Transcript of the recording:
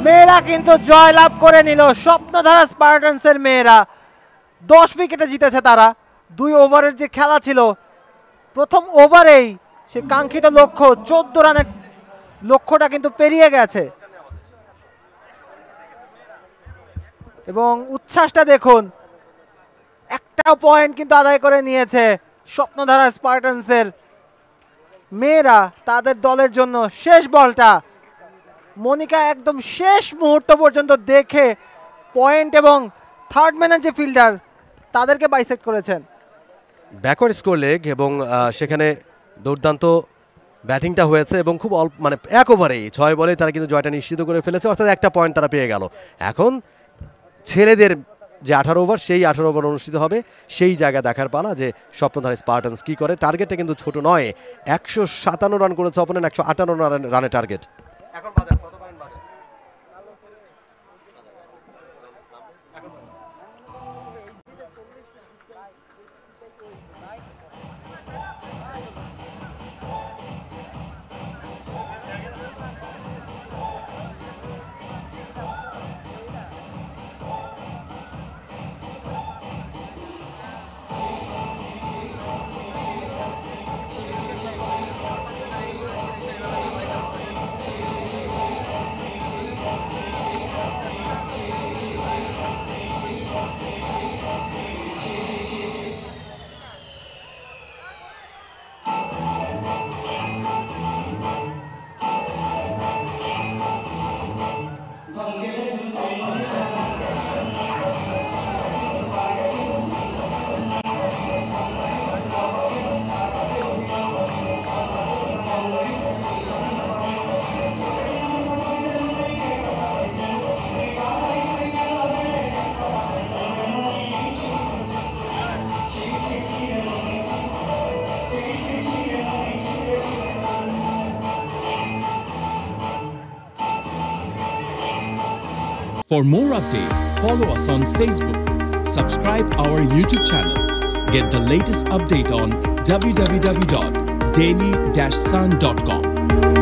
মেয়েরা কিন্তু জয় লাভ করে নিল। স্বপ্নধারা স্পার্টানসের মেয়েরা 10 উইকেটে জিতেছে তারা। 2 ওভারের যে খেলা ছিল, প্রথম ওভারেই সে কাঙ্ক্ষিত লক্ষ্য 14 রানের লক্ষ্যটা কিন্তু পেরিয়ে গেছে। এবং উচ্ছ্বাসটা দেখুন, একটা পয়েন্ট কিন্তু আদায় করে নিয়েছে স্বপ্নধারা স্পার্টানসের মেয়েরা তাদের দলের জন্য। শেষ বলটা মনিকা একদম শেষ মুহূর্ত পর্যন্ত দেখে পয়েন্ট এবং থার্ড ম্যানের যে ফিল্ডার তাদেরকে বাইসেক্ট করেছেন। ব্যাকওয়ার্ড স্কোর লেগ এবং সেখানে দুর্দান্ত ব্যাটিংটা হয়েছে এবং খুব অল্প মানে 1 ওভারেই 6 বলে তারা কিন্তু জয়টা নিশ্চিত করে ফেলেছে, অর্থাৎ একটা পয়েন্ট তারা পেয়ে গেল। এখন ছেলেদের যে 18 ওভার, সেই 18 ওভার অনুষ্ঠিত হবে, সেই জায়গা দেখার পালা যে স্বপ্নধারা স্পার্টানস কি করে। টার্গেটটা কিন্তু ছোট নয়, 157 রান করেছে অপোনেন্ট, 158 রানের টার্গেট। এখন বাজার কত পারেন বাজার? For more updates, follow us on Facebook, subscribe our YouTube channel, get the latest update on www.daily-sun.com.